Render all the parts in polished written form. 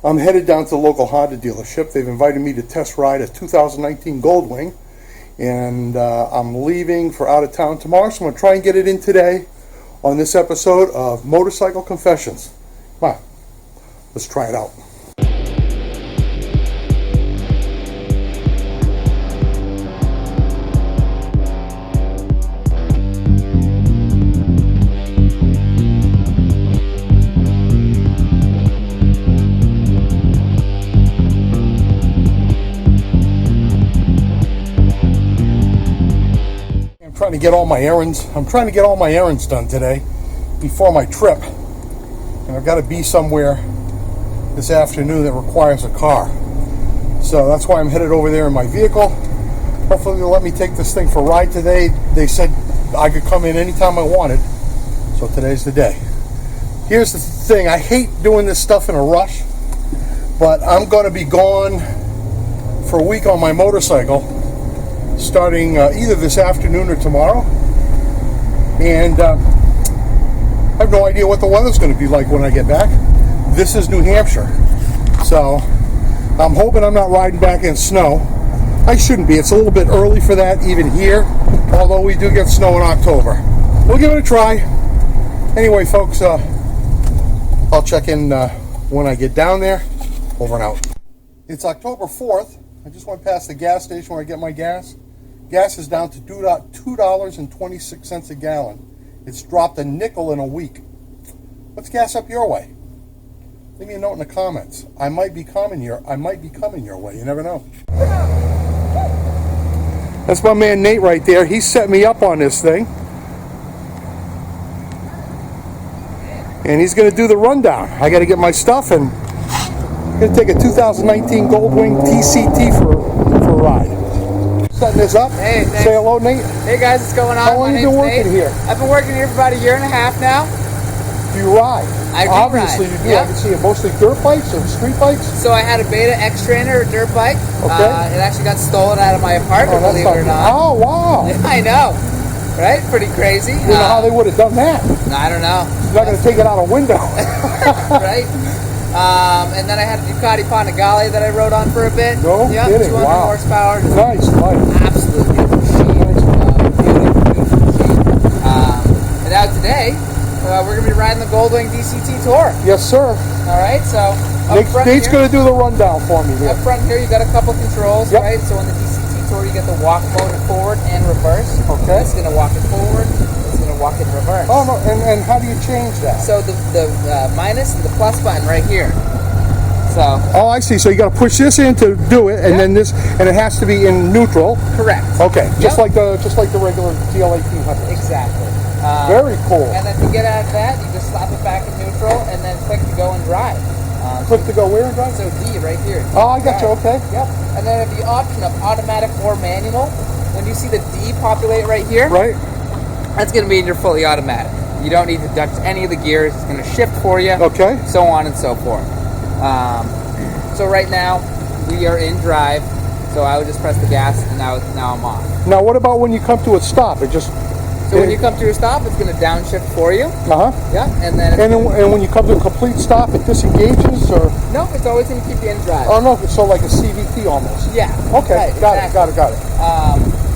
I'm headed down to the local Honda dealership. They've invited me to test ride a 2019 Goldwing, and I'm leaving for out of town tomorrow, so I'm going to try and get it in today on this episode of Motorcycle Confessions. Come on, let's try it out. I'm trying to get all my errands done today before my trip, and I've got to be somewhere this afternoon that requires a car, so that's why I'm headed over there in my vehicle. Hopefully they'll let me take this thing for a ride today. They said I could come in anytime I wanted, so today's the day. Here's the thing, I hate doing this stuff in a rush, but I'm going to be gone for a week on my motorcycle starting either this afternoon or tomorrow, and I have no idea what the weather's going to be like when I get back. This is New Hampshire, so I'm hoping I'm not riding back in snow. I shouldn't be. It's a little bit early for that even here, although we do get snow in October. We'll give it a try. Anyway, folks, I'll check in when I get down there. Over and out. It's October 4th. I just went past the gas station where I get my gas. Gas is down to $2.26 a gallon. It's dropped a nickel in a week. What's gas up your way? Leave me a note in the comments. I might be coming your way. You never know. That's my man Nate right there. He set me up on this thing, and he's going to do the rundown. I got to get my stuff, and I'm going to take a 2019 Goldwing DCT for a ride. Setting this up. Hey, thanks. Say hello, Nate. Hey guys, what's going on? How long have you been working here? I've been working here for about a year and a half now. Do you ride? I do. Obviously ride. You do. Yeah. I can see it mostly dirt bikes or street bikes. So I had a Beta X Trainer, a dirt bike. Okay. It actually got stolen out of my apartment, believe it or not. Oh, wow. I know. Right? Pretty crazy. You know how they would have done that? I don't know. You're not going to take it out a window. Right? And then I had a Ducati Panigale that I rode on for a bit. No kidding. 200 wow. horsepower. Nice bike. Absolutely beautiful machine. Beautiful machine. And now today, we're going to be riding the Goldwing DCT Tour. Yes, sir. All right, so Nate's going to do the rundown for me here. Up front here, you got a couple controls, yep. right? So on the DCT Tour, you get the walk mode forward and reverse. Okay. It's going to walk it forward. It's going to walk it reverse. Oh, no, and how do you change that? So the minus and the plus button right here. So. Oh, I see. So you got to push this in to do it, and then this, and it has to be in neutral. Correct. Okay, just like the regular GL1800. Exactly. Very cool. And then to get out of that, you just slap it back in neutral, and then click to go and drive. Click to go where and drive? So D right here. D oh, I got you. Okay. Yep. And then the option of automatic or manual. When you see the D populate right here, right, that's going to be in your fully automatic. You don't need to touch any of the gears. It's going to shift for you. Okay. So on and so forth. So right now we are in drive. So I would just press the gas, and now I'm off. Now, what about when you come to a stop? It just. So when you come to a stop, it's going to downshift for you. Yeah, and then. And when you come to a complete stop, it disengages, or. No, it's always going to keep you in drive. Oh no, so like a CVT almost. Yeah. Okay, right, got exactly. it.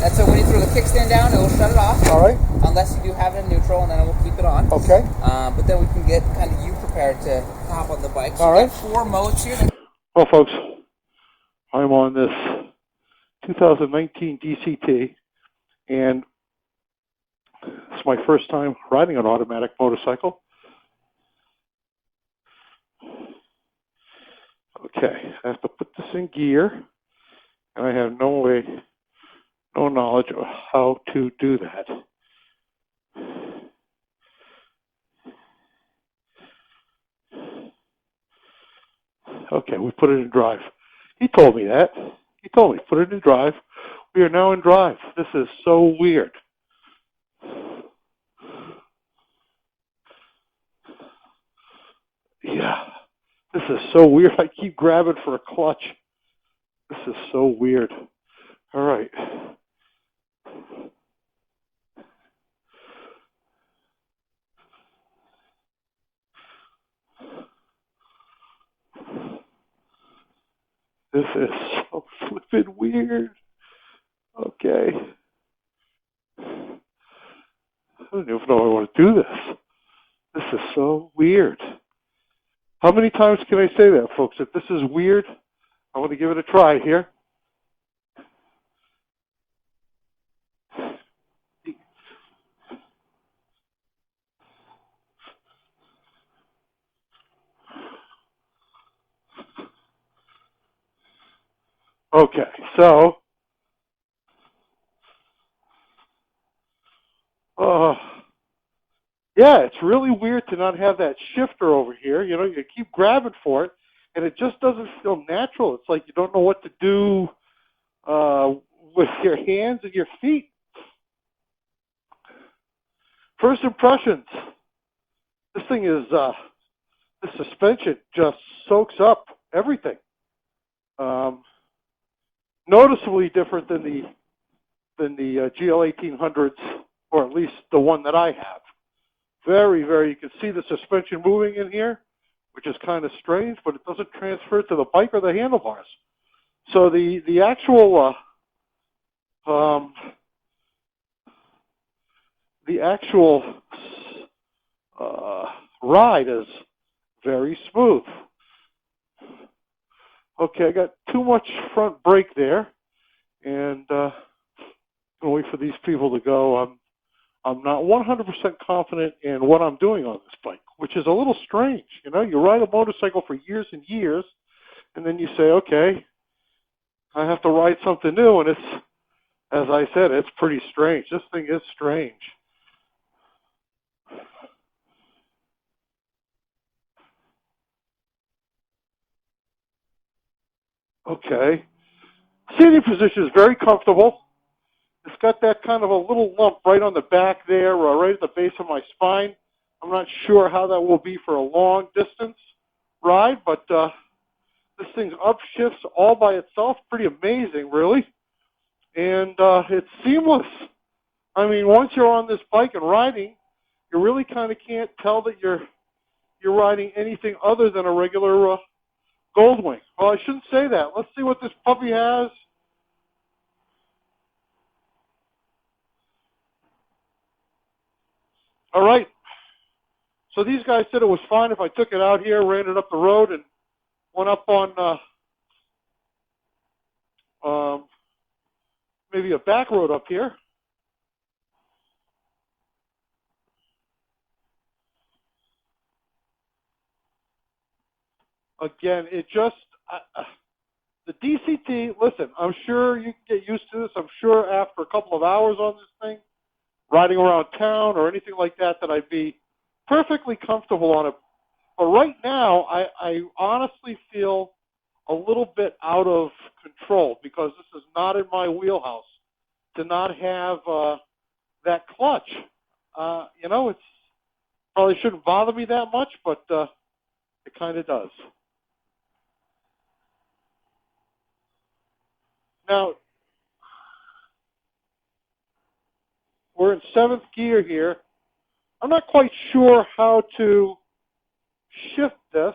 And so when you throw the kickstand down, it will shut it off. All right. Unless you do have it in neutral, and then it will keep it on. Okay. But then we can get kind of you prepared to hop on the bike. So all right. 4 modes here. Well, folks, I'm on this 2019 DCT, and it's my first time riding an automatic motorcycle. Okay, I have to put this in gear, and I have no knowledge of how to do that. Okay, we put it in drive. He told me that. He told me, put it in drive. We are now in drive. This is so weird. Yeah, this is so weird. I keep grabbing for a clutch. This is so weird. All right. This is so flippin' weird. Okay. I don't even know if I want to do this. This is so weird. How many times can I say that, folks? If this is weird, I want to give it a try here. Okay, so, yeah, it's really weird to not have that shifter over here. You know, you keep grabbing for it, and it just doesn't feel natural. It's like you don't know what to do with your hands and your feet. First impressions. This thing is, the suspension just soaks up everything. Noticeably different than the GL1800s, or at least the one that I have. Very, very, you can see the suspension moving in here, which is kind of strange, but it doesn't transfer to the bike or the handlebars. So the actual ride is very smooth. Okay, I got too much front brake there, and I'm gonna wait for these people to go. I'm not 100% confident in what I'm doing on this bike, which is a little strange. You know, you ride a motorcycle for years and years, and then you say, okay, I have to ride something new, and it's, as I said, it's pretty strange. This thing is strange. Okay. Seating position is very comfortable. It's got that kind of a little lump right on the back there, right at the base of my spine. I'm not sure how that will be for a long distance ride, but this thing upshifts all by itself. Pretty amazing, really. And it's seamless. I mean, once you're on this bike and riding, you really kind of can't tell that you're riding anything other than a regular Goldwing. Well, I shouldn't say that. Let's see what this puppy has. All right. So these guys said it was fine if I took it out here, ran it up the road, and went up on maybe a back road up here. Again, it just, the DCT, listen, I'm sure you can get used to this. I'm sure after a couple of hours on this thing, riding around town or anything like that, that I'd be perfectly comfortable on it. But right now, I honestly feel a little bit out of control because this is not in my wheelhouse to not have that clutch. You know, it's probably shouldn't bother me that much, but it kind of does. Now, we're in 7th gear here. I'm not quite sure how to shift this.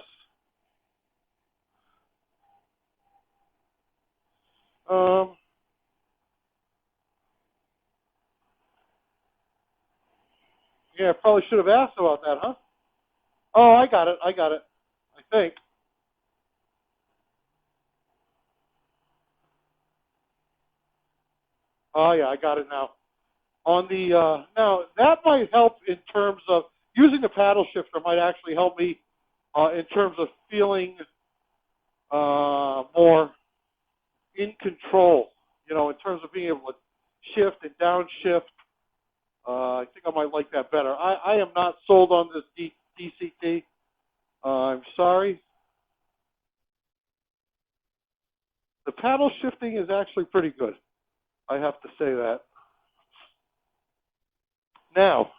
Yeah, I probably should have asked about that, huh? Oh, I got it. I think. Oh, yeah, I got it now. On the, now, that might help in terms of, using the paddle shifter might actually help me in terms of feeling more in control, you know, in terms of being able to shift and downshift. I think I might like that better. I am not sold on this DCT. I'm sorry. The paddle shifting is actually pretty good. I have to say that. Now,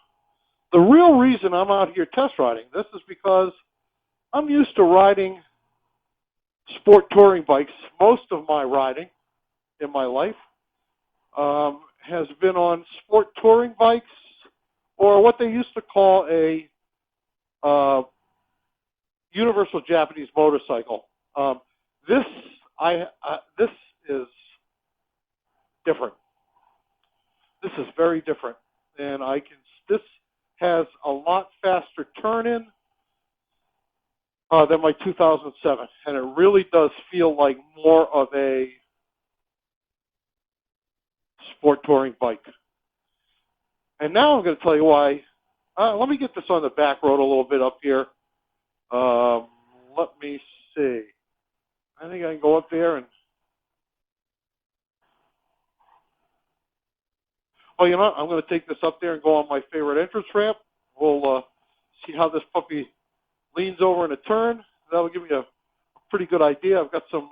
the real reason I'm out here test riding this is because I'm used to riding sport touring bikes. Most of my riding in my life has been on sport touring bikes, or what they used to call a universal Japanese motorcycle. This This is different. This is very different, and this has a lot faster turn-in than my 2007, and it really does feel like more of a sport touring bike. And now I'm going to tell you why. Let me get this on the back road a little bit up here. Let me see. I think I can go up there and... Oh, you know what? I'm going to take this up there and go on my favorite entrance ramp. We'll see how this puppy leans over in a turn. That will give me a pretty good idea. I've got some...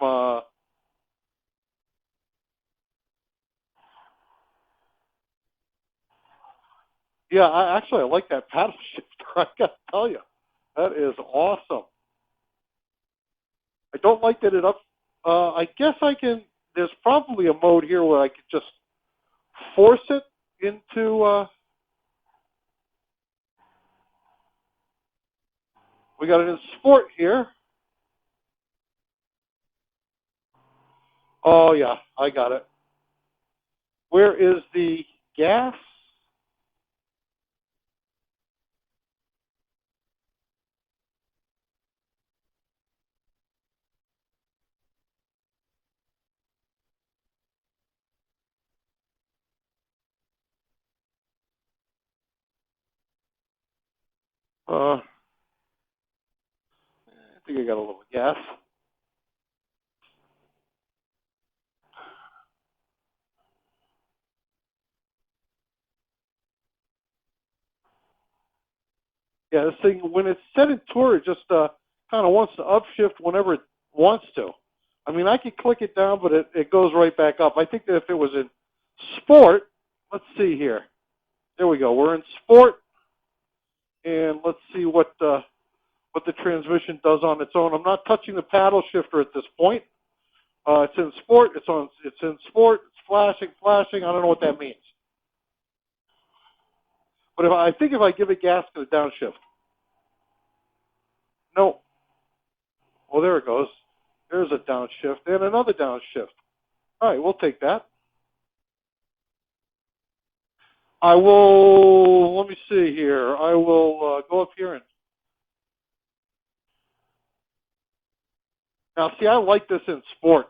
Yeah, I like that paddle shifter. I got to tell you. That is awesome. I don't like that it up... I guess I can... There's probably a mode here where I could just force it into... we got it in sport here. Oh, yeah, I got it. Where is the gas? I think I got a little gas. Yeah, this thing, when it's set in tour, it just kind of wants to upshift whenever it wants to. I mean, I could click it down, but it goes right back up. I think that if it was in sport, let's see here. There we go. We're in sport, and let's see what the transmission does on its own. I'm not touching the paddle shifter at this point. It's in sport. It's in sport. It's flashing. I don't know what that means. But I think if I give it gas, it's going to downshift. No. Well, there it goes. There's a downshift and another downshift. All right, we'll take that. I will, let me see here. I will go up here and... Now, see, I like this in sport.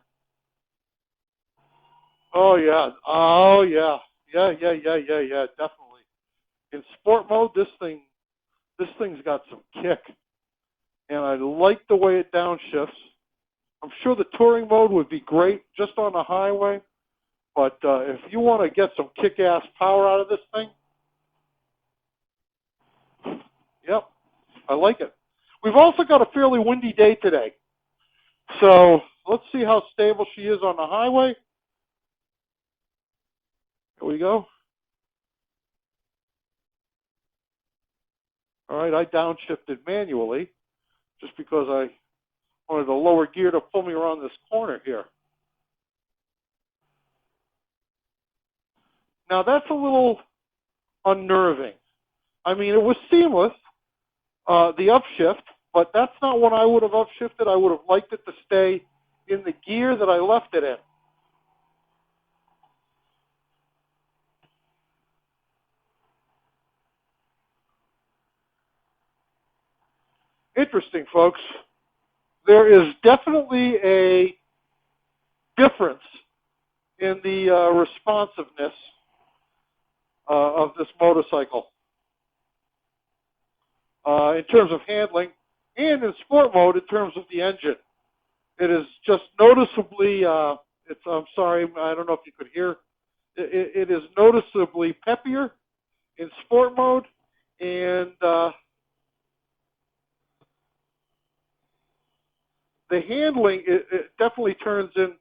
Oh, yeah. Oh, yeah. Yeah, definitely. In sport mode, this thing's got some kick. And I like the way it downshifts. I'm sure the touring mode would be great just on the highway. But if you want to get some kick-ass power out of this thing, yep, I like it. We've also got a fairly windy day today. So let's see how stable she is on the highway. Here we go. All right, I downshifted manually just because I wanted the lower gear to pull me around this corner here. Now that's a little unnerving. I mean, it was seamless, the upshift, but that's not what I would have upshifted. I would have liked it to stay in the gear that I left it in. Interesting, folks. There is definitely a difference in the responsiveness of this motorcycle in terms of handling, and in sport mode in terms of the engine. It is just noticeably, I'm sorry, I don't know if you could hear, it is noticeably peppier in sport mode, and the handling, it definitely turns in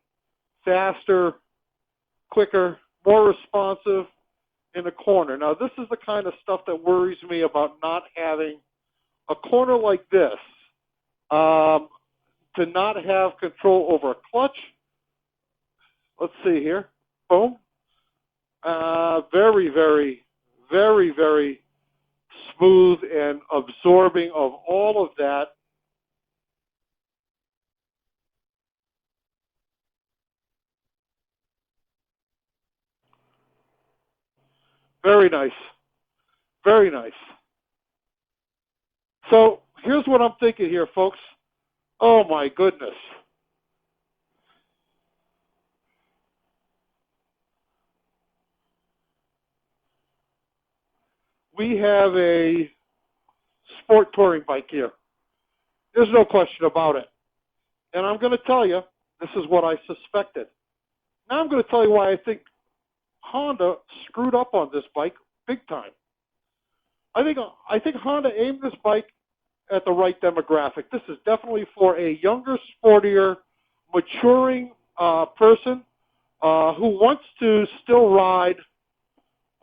faster, quicker, more responsive in the corner. Now, this is the kind of stuff that worries me about not having a corner like this, to not have control over a clutch. Let's see here. Boom. Very, very, very, very smooth and absorbing of all of that. Very nice. Very nice. So here's what I'm thinking here, folks. Oh, my goodness. We have a sport touring bike here. There's no question about it. And I'm going to tell you, this is what I suspected. Now I'm going to tell you why I think Honda screwed up on this bike big time. I think Honda aimed this bike at the right demographic. This is definitely for a younger, sportier, maturing person who wants to still ride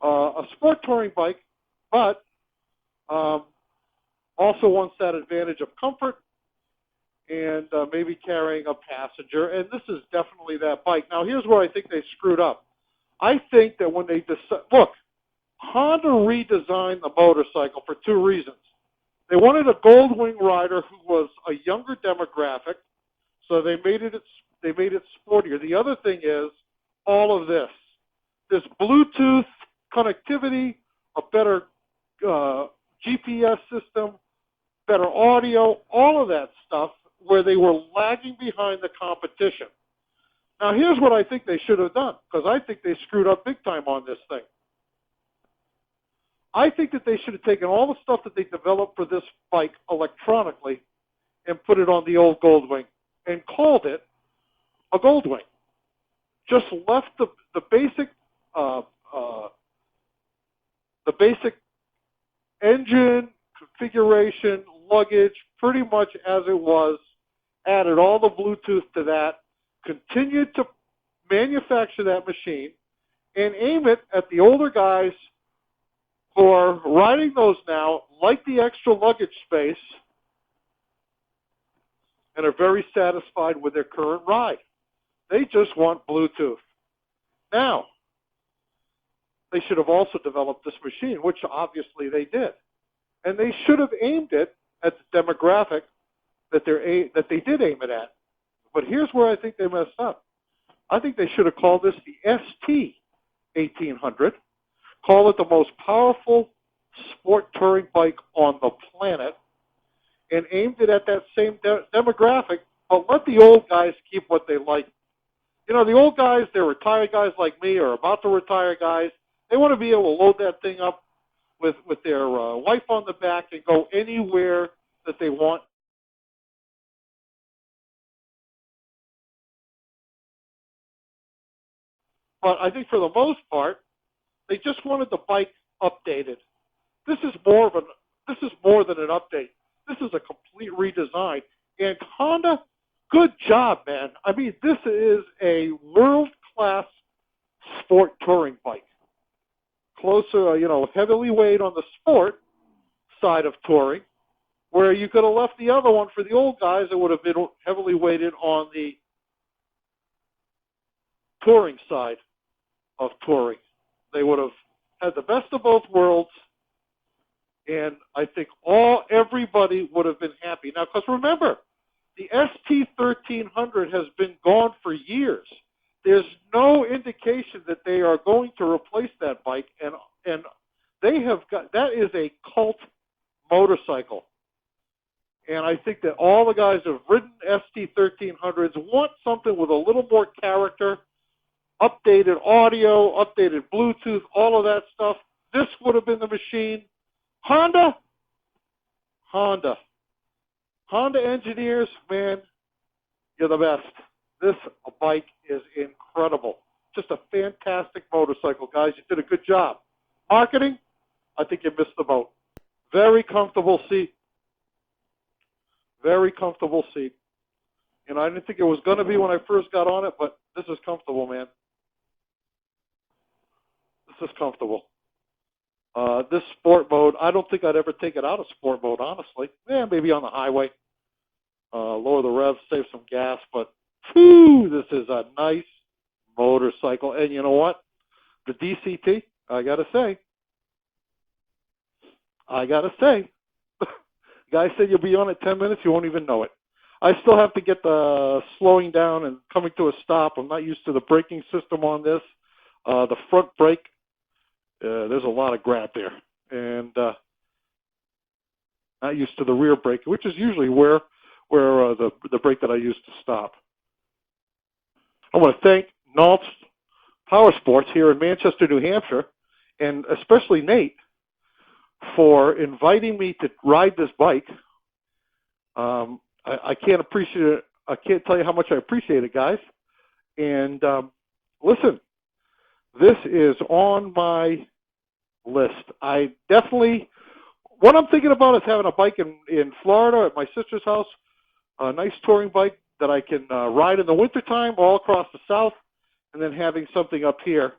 a sport touring bike, but also wants that advantage of comfort and maybe carrying a passenger. And this is definitely that bike. Now, here's where I think they screwed up. I think that when they look, Honda redesigned the motorcycle for two reasons. They wanted a Goldwing rider who was a younger demographic, so they made it sportier. The other thing is all of this. This Bluetooth connectivity, a better GPS system, better audio, all of that stuff where they were lagging behind the competition. Now, here's what I think they should have done, because I think they screwed up big time on this thing. I think that they should have taken all the stuff that they developed for this bike electronically and put it on the old Goldwing and called it a Goldwing. Just left the basic engine, configuration, luggage, pretty much as it was, added all the Bluetooth to that, continued to manufacture that machine, and aim it at the older guys who are riding those now, like the extra luggage space, and are very satisfied with their current ride. They just want Bluetooth. Now, they should have also developed this machine, which obviously they did. And they should have aimed it at the demographic that they did aim it at. But here's where I think they messed up. I think they should have called this the ST1800, call it the most powerful sport touring bike on the planet, and aimed it at that same demographic, but let the old guys keep what they like. You know, the old guys, they're retired guys like me or about to retire guys. They want to be able to load that thing up with their wife on the back and go anywhere that they want. But I think for the most part, they just wanted the bike updated. This is more than an update. This is a complete redesign. And Honda, good job, man. I mean, this is a world-class sport touring bike. Closer, heavily weighted on the sport side of touring, where you could have left the other one for the old guys that would have been heavily weighted on the touring side of touring. They would have had the best of both worlds, and I think everybody would have been happy. Now, because remember, the ST1300 has been gone for years. There's no indication that they are going to replace that bike, and they have got, that is a cult motorcycle. And I think that all the guys that have ridden ST1300s want something with a little more character, updated audio, updated Bluetooth, all of that stuff. This would have been the machine. Honda engineers, man, you're the best. This bike is incredible. Just a fantastic motorcycle, guys. You did a good job. Marketing, I think you missed the boat. Very comfortable seat. Very comfortable seat. I didn't think it was going to be when I first got on it, but this is comfortable, man. This is comfortable. This sport mode, I don't think I'd ever take it out of sport mode, honestly. Yeah, maybe on the highway. Lower the revs, save some gas, but whew, this is a nice motorcycle. And you know what? The DCT, I got to say, guy said you'll be on it 10 minutes, you won't even know it. I still have to get the slowing down and coming to a stop. I'm not used to the braking system on this. The front brake there's a lot of grab there. And not used to the rear brake, which is usually where the brake that I use to stop. I want to thank Untitled Powersports here in Manchester, New Hampshire, and especially Nate for inviting me to ride this bike. I can't appreciate it. I can't tell you how much I appreciate it, guys. And listen, this is on my list. I definitely, what I'm thinking about is having a bike in Florida at my sister's house, a nice touring bike that I can ride in the wintertime all across the South, and then having something up here.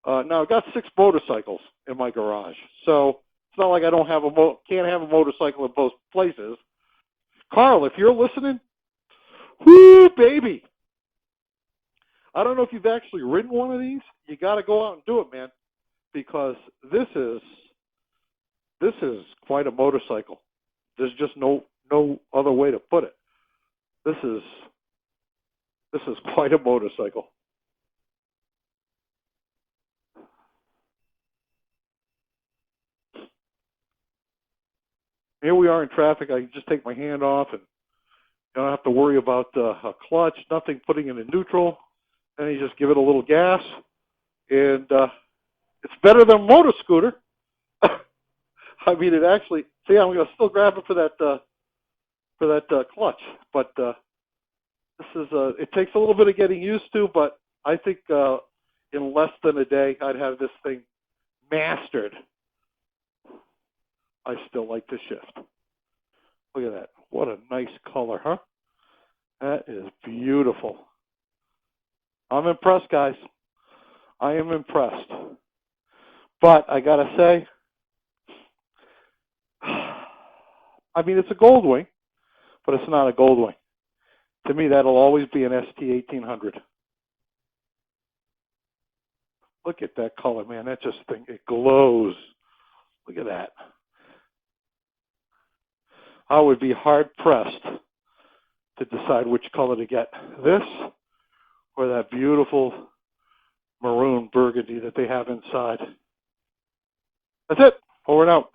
Now, I've got 6 motorcycles in my garage, so it's not like I don't have can't have a motorcycle in both places. Carl, if you're listening, whoo, baby. I don't know if you've actually ridden one of these. You got to go out and do it, man, because this is quite a motorcycle. There's just no other way to put it. This is quite a motorcycle. Here we are in traffic. I can just take my hand off and I don't have to worry about a clutch, nothing, putting it in neutral. Then you just give it a little gas, and it's better than a motor scooter. I mean, it actually. See, I'm going to still grab it for that clutch, but this is it takes a little bit of getting used to. But I think in less than a day, I'd have this thing mastered. I still like the shift. Look at that. What a nice color, huh? That is beautiful. I'm impressed, guys. I am impressed. But I got to say, I mean, it's a Goldwing, but it's not a Goldwing. To me, that'll always be an ST1800. Look at that color, man. That just thing, it glows. Look at that. I would be hard-pressed to decide which color to get. This or that beautiful maroon burgundy that they have inside. That's it. Over and out.